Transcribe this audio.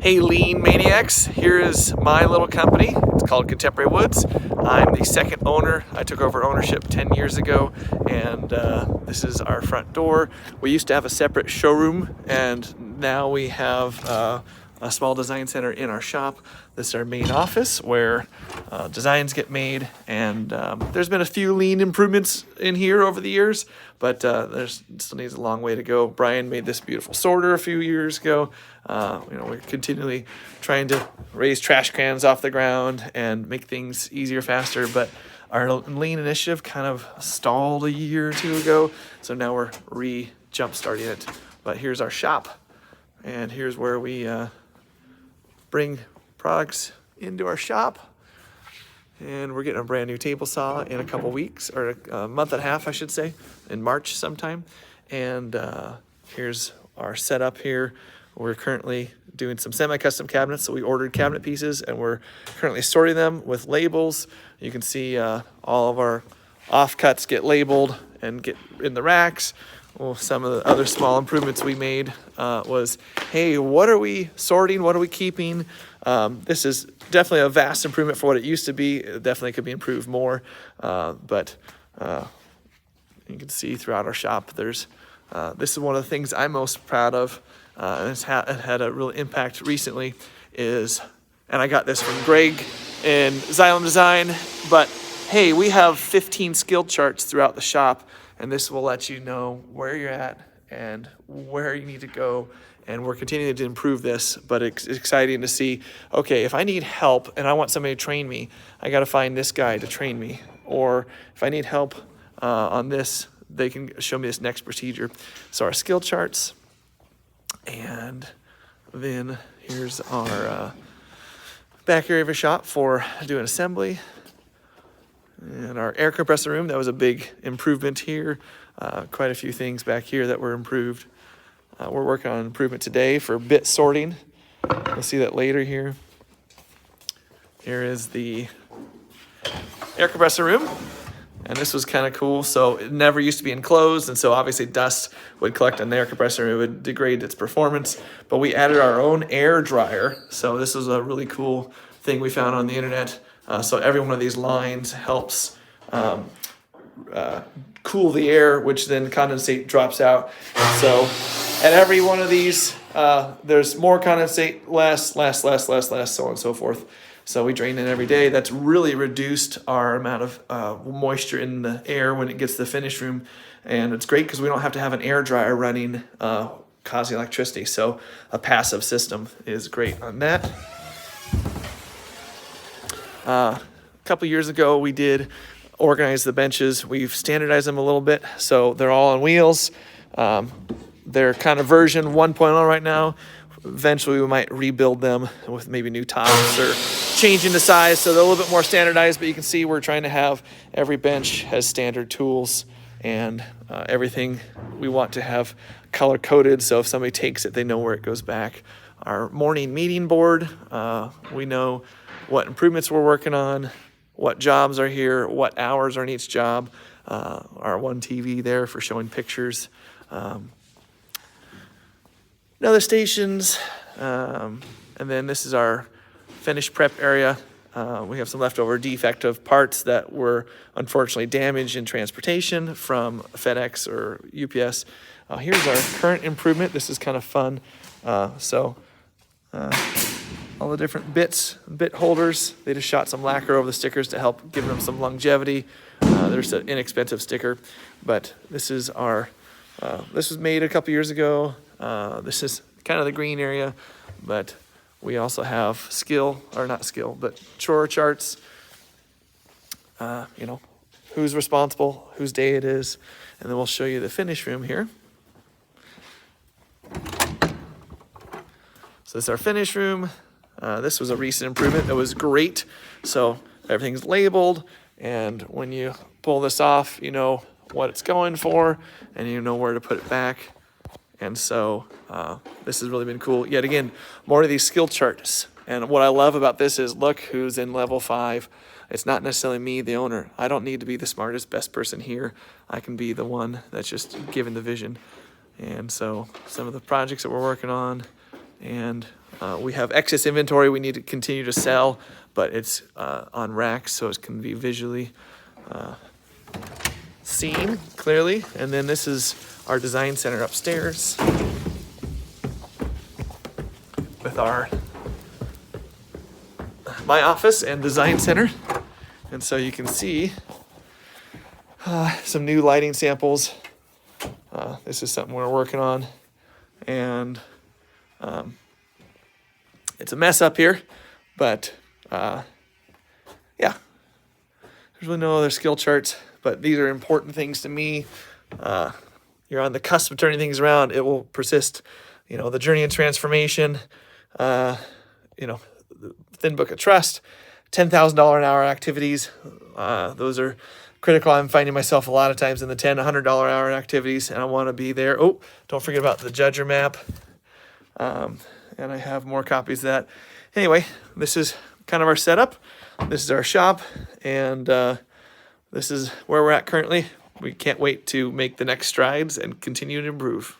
Hey Lean Maniacs, here is my little company. It's called Contemporary Woods. I'm the second owner. I took over ownership 10 years ago, and this is our front door. We used to have a separate showroom, and now we have a small design center in our shop. This is our main office where designs get made, and there's been a few lean improvements in here over the years, but there's still needs a long way to go. Brian made this beautiful sorter a few years ago. We're continually trying to raise trash cans off the ground and make things easier, faster, but our lean initiative kind of stalled a year or two ago, so now we're jump starting it. But here's our shop, and here's where we bring products into our shop. And we're getting a brand new table saw in a couple weeks, or a month and a half, I should say, in March sometime. And here's our setup here. We're currently doing some semi-custom cabinets, so we ordered cabinet pieces, and we're currently sorting them with labels. You can see all of our offcuts get labeled and get in the racks. Well, some of the other small improvements we made was, hey, what are we sorting? What are we keeping? This is definitely a vast improvement for what it used to be. It definitely could be improved more, but you can see throughout our shop, this is one of the things I'm most proud of, and it had a real impact recently, and I got this from Greg in Xylem Design, but hey, we have 15 skill charts throughout the shop, and this will let you know where you're at and where you need to go. And we're continuing to improve this, but it's exciting to see, okay, if I need help and I want somebody to train me, I got to find this guy to train me. Or if I need help on this, they can show me this next procedure. So our skill charts, and then here's our back area of a shop for doing assembly. And our air compressor room, that was a big improvement here. Quite a few things back here that were improved. We're working on improvement today for bit sorting. We'll see that later here. Here is the air compressor room. And this was kind of cool. So it never used to be enclosed, and so obviously dust would collect on the air compressor. It would degrade its performance. But we added our own air dryer. So this is a really cool thing we found on the internet. So every one of these lines helps cool the air, which then condensate drops out. So at every one of these, there's more condensate, less, so on and so forth. So we drain it every day. That's really reduced our amount of moisture in the air when it gets to the finish room. And it's great because we don't have to have an air dryer running, causing electricity. So a passive system is great on that. A couple years ago, we did organize the benches. We've standardized them a little bit, so they're all on wheels. They're kind of version 1.0 right now. Eventually, we might rebuild them with maybe new tops or changing the size, so they're a little bit more standardized. But you can see we're trying to have every bench has standard tools, and everything we want to have color coded, so if somebody takes it, they know where it goes back. Our morning meeting board, we know what improvements we're working on, what jobs are here, what hours are in each job. Our one TV there for showing pictures. Other stations, and then this is our finished prep area. We have some leftover defective parts that were unfortunately damaged in transportation from FedEx or UPS. Here's our current improvement. This is kind of fun. All the different bit holders, they just shot some lacquer over the stickers to help give them some longevity. There's an inexpensive sticker, but this is this was made a couple years ago. This is kind of the green area, but we also have chore charts. Who's responsible, whose day it is, and then we'll show you the finish room here. So this is our finish room. This was a recent improvement. It was great. So everything's labeled, and when you pull this off, you know what it's going for, and you know where to put it back. And so this has really been cool. Yet again, more of these skill charts. And what I love about this is, look who's in level 5. It's not necessarily me, the owner. I don't need to be the smartest, best person here. I can be the one that's just given the vision. And so some of the projects that we're working on, and We have excess inventory we need to continue to sell, but it's on racks, so it can be visually seen clearly. And then this is our design center upstairs with my office and design center. And so you can see some new lighting samples. This is something we're working on, and it's a mess up here, but yeah, there's really no other skill charts, but these are important things to me. You're on the cusp of turning things around. It will persist. You know, the journey of transformation, you know, the thin book of trust, $10,000 an hour activities. Those are critical. I'm finding myself a lot of times in the $10, $100 hour activities, and I want to be there. Oh, don't forget about the Judger map. And I have more copies of that. Anyway, this is kind of our setup. This is our shop, and this is where we're at currently. We can't wait to make the next strides and continue to improve.